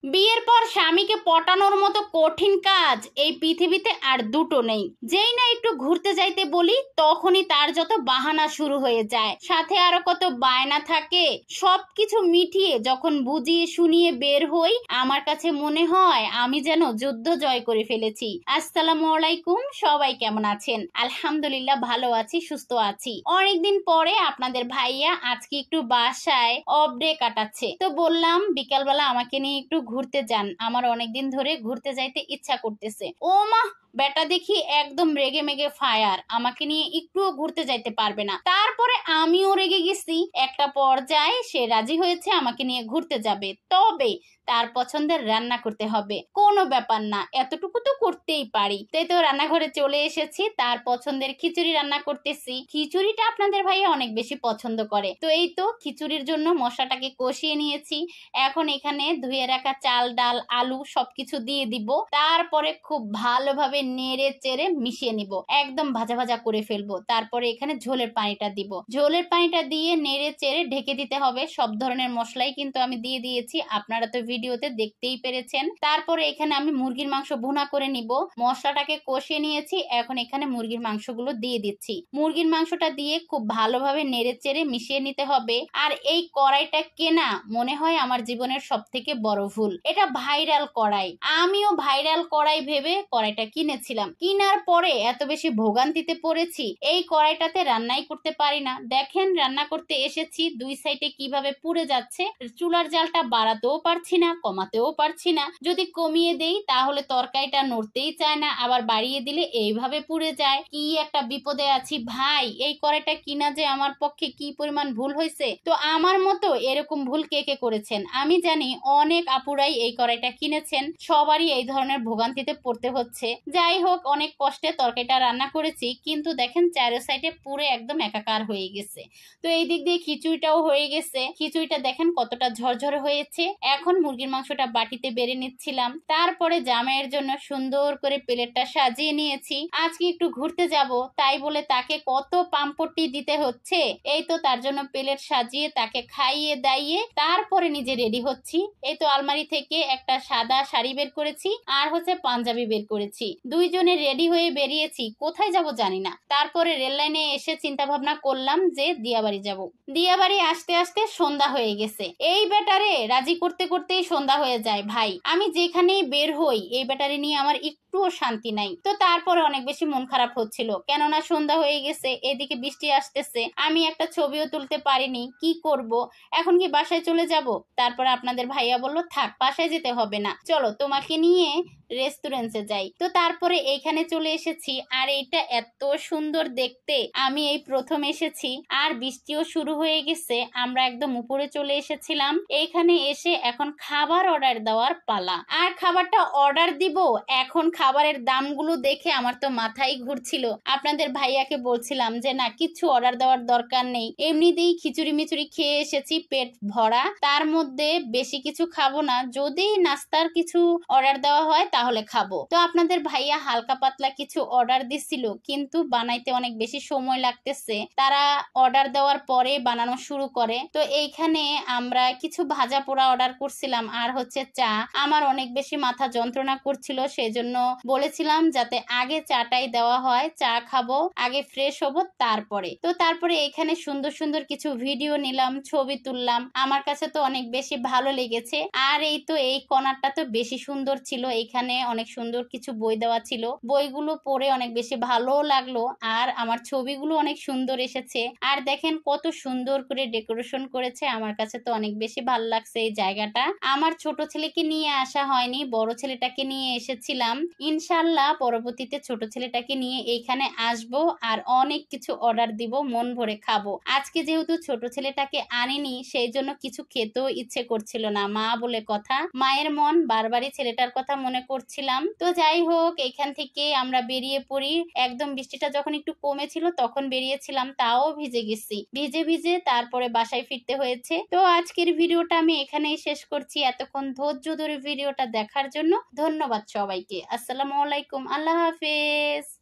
বিয়ের পর স্বামীকে পটানোর মতো কঠিন কাজ এই পৃথিবীতে আর দুটো নেই। যেই না একটু ঘুরতে যাইতে বলি তখনই তার যত বাহানা শুরু হয়ে যায়, সাথে আরো কত বায়না থাকে। সবকিছু মিটিয়ে যখন বুঝিয়ে শুনিয়ে বের হই, আমার কাছে মনে হয় আমি যেন যুদ্ধ জয় করে ফেলেছি। আসসালামু আলাইকুম, সবাই কেমন আছেন? আলহামদুলিল্লাহ ভালো আছি, সুস্থ আছি। অনেকদিন পরে আপনাদের ভাইয়া আজকে একটু বাসায় অফ ডে কাটাচ্ছে, তো বললাম বিকালবেলা আমাকে নিয়ে একটু ঘুরতে যান, আমার অনেকদিন ধরে ঘুরতে যাইতে ইচ্ছা করতেছে। ও মা, বেটা দেখি একদম রেগে মেগে ফায়ার, আমাকে নিয়ে একটুও ঘুরতে যাইতে পারবে না। তারপরে আমিও রেগে গেছি, একটা পর্যায়ে সে রাজি হয়েছে আমাকে নিয়ে ঘুরতে যাবে, তবে তার পছন্দের রান্না করতে হবে। কোনো ব্যাপার না, এতটুকু তো করতেই পারি। তাই তো রান্নাঘরে চলে এসেছি, তার পছন্দের খিচুড়ি রান্না করতেছি। খিচুড়িটা আপনাদের ভাইয়া অনেক বেশি পছন্দ করে, তো এই তো খিচুড়ির জন্য মশলাটাকে কষিয়ে নিয়েছি। এখন এখানে ধুয়ে রাখা চাল ডাল আলু সবকিছু দিয়ে দিব, তারপরে খুব ভালোভাবে নেড়ে চেড়ে মিশিয়ে নিব, একদম ভাজা ভাজা করে ফেলবো। তারপরে এখানে ঝোলের পানিটা দিব, ঝোলের পানিটা দিয়ে নেড়ে চেড়ে ঢেকে দিতে হবে। সব ধরনের মশলাই কিন্তু আমি দিয়ে দিয়েছি, আপনারা তো ভিডিওতে দেখতেই পেরেছেন। তারপরে এখানে আমি মুরগির মাংস ভুনা করে নিব, মশলাটাকে কষিয়ে নিয়েছি। এখন এখানে মুরগির মাংসগুলো দিয়ে দিচ্ছি, মুরগির মাংসটা দিয়ে খুব ভালোভাবে নেড়ে চেড়ে মিশিয়ে নিতে হবে। আর এই কড়াইটা কেনা মনে হয় আমার জীবনের সব থেকে বড় ভুল। এটা ভাইরাল কড়াই, আমিও ভাইরাল কড়াই ভেবে কড়াইটা কিনেছিলাম। কিনার পরে এত বেশি ভোগান্তিতে পড়েছি, এই কড়াইটাতে রান্নাই করতে পারি না। দেখেন রান্না করতে এসেছি, দুই সাইডে কিভাবে পুড়ে যাচ্ছে। চুলার জালটা বাড়াতেও পারছি না, কমাতেও পারছি না। যদি কমিয়ে দেই তাহলে তরকারিটা নড়তেই চায় না, আবার বাড়িয়ে দিলে এইভাবে পুড়ে যায়। কি একটা বিপদে আছি ভাই। এই কড়াইটা কিনা যে আমার পক্ষে কি পরিমাণ ভুল হয়েছে। তো আমার মতো এরকম ভুল কে কে করেছেন? আমি জানি অনেক আপুরাই এই কড়াইটা কিনেছেন, সবারই এই ধরনের ভোগান্তিতে পড়তে হচ্ছে। যাই হোক, অনেক কষ্টে তরকারিটা রান্না করেছি, কিন্তু দেখেন চারো সাইডে পুরো একদম একাকার হয়ে গেছে। তো এই দিক দিয়ে খিচুড়িটাও হয়ে গেছে, খিচুড়িটা দেখেন কতটা ঝরঝরে হয়েছে। এখন মুরগির মাংসটা বাটিতে বেড়ে নিচ্ছিলাম, তারপরে জামাইয়ের জন্য সুন্দর করে প্লেটটা সাজিয়ে নিয়েছি। আজকে একটু ঘুরতে যাব, তাই বলে তাকে কত পাম্পটি দিতে হচ্ছে। এই তো তার জন্য প্লেট সাজিয়ে তাকে খাইয়ে দাইয়ে তারপরে নিজে রেডি হচ্ছি। এই তো আলমারি থেকে একটা সাদা শাড়ি বের করেছি, আর হচ্ছে পাঞ্জাবি বের করেছি। দুইজনে রেডি হয়ে বেরিয়েছি, কোথায় যাব জানি না। তারপরে রেল লাইনে এসে চিন্তা ভাবনা করলাম যে দিয়াবাড়ি যাব। দিয়াবাড়ি আসতে আসতে সন্ধ্যা হয়ে গেছে। এই ব্যাটারে রাজি করতে করতেই সন্ধ্যা হয়ে যায় ভাই। আমি যেখানেই বের হই এই ব্যাটারি নিয়ে আমার একটুও শান্তি নাই। তো তারপরে অনেক বেশি মন খারাপ হচ্ছিল, কেননা সন্ধ্যা হয়ে গেছে, এদিকে বৃষ্টি আসতেছে, আমি একটা ছবিও তুলতে পারিনি। কি করব, এখন কি বাসায় চলে যাব? তারপরে আপনাদের ভাইয়া বলল থাক, বাসায় যেতে হবে না, চলো তোমাকে নিয়ে রেস্টুরেন্টে যাই। তো তারপরে এইখানে চলে এসেছি, আর এইটা এত সুন্দর দেখতে, আমি এই প্রথম এসেছি। আর বৃষ্টিও শুরু হয়ে গেছে, আমরা একদম উপরে চলে এসেছিলাম। এইখানে এসে এখন খাবার অর্ডার দেওয়ার পালা। আর খাবারটা অর্ডার দিব, এখন খাবারের দামগুলো দেখে আমার তো মাথায় ঘুরছিল। আপনাদের ভাইয়াকে বলছিলাম যে না, কিছু অর্ডার দেওয়ার দরকার নেই, এমনিতেই খিচুড়ি মিচুড়ি খেয়ে এসেছি পেট ভরা, তার মধ্যে বেশি কিছু খাবো না, যদি নাস্তার কিছু অর্ডার দেওয়া হয় তাহলে খাবো। তো আপনাদের ভাইয়া হালকা পাতলা কিছু অর্ডার দিছিল, কিন্তু বানাইতে অনেক বেশি সময় লাগতেছে। তারা অর্ডার দেওয়ার পরে বানানো শুরু করে। তো এইখানে আমরা কিছু ভাজা পোড়া অর্ডার করছিলাম, আর হচ্ছে চা। আমার অনেক বেশি মাথা যন্ত্রণা করছিল, সেজন্য বলেছিলাম যাতে আগে চাটাই দেওয়া হয়, চা খাবো, আগে ফ্রেশ হবো তারপরে। তো তারপরে এখানে সুন্দর সুন্দর কিছু ভিডিও নিলাম, ছবি তুললাম, আমার কাছে তো অনেক বেশি ভালো লেগেছে। আর এই তো এই কর্নারটা তো বেশি সুন্দর ছিল, এখানে অনেক সুন্দর কিছু বই দেওয়া ছিল, বইগুলো পড়ে অনেক বেশি ভালো লাগলো, আর আমার ছবিগুলো অনেক সুন্দর এসেছে। আর দেখেন কত সুন্দর করে ডেকোরেশন করেছে, আমার কাছে তো অনেক বেশি ভালো লাগছে এই জায়গাটা। আমার ছোট ছেলেকে নিয়ে আসা হয়নি, বড় ছেলেটাকে নিয়ে এসেছিলাম। ইনশাল্লাহ পরবর্তীতে ছোট ছেলেটাকে নিয়ে এইখানে আসবো, আর অনেক কিছু অর্ডার দিব, মন ভরে খাবো। আজকে যেহেতু ছোট ছেলেটাকে আনিনি, সেই জন্য কিছু খেতেও ইচ্ছে করছিল না, মা বলে কথা, মায়ের মন বারবারই ছেলেটার কথা মনে করছিলাম। তো যাই হোক, এখান থেকে আমরা বেরিয়ে পড়ি। একদম বৃষ্টিটা যখন একটু কমেছিল তখন বেরিয়েছিলাম, তাও ভিজে গেছি, ভিজে ভিজে তারপরে বাসায় ফিরতে হয়েছে। তো আজকের ভিডিওটা আমি এখানেই শেষ করছি। এতক্ষণ ধৈর্য ধরে ভিডিওটা দেখার জন্য ধন্যবাদ সবাইকে। আসসালামু আলাইকুম, আল্লাহ হাফেজ।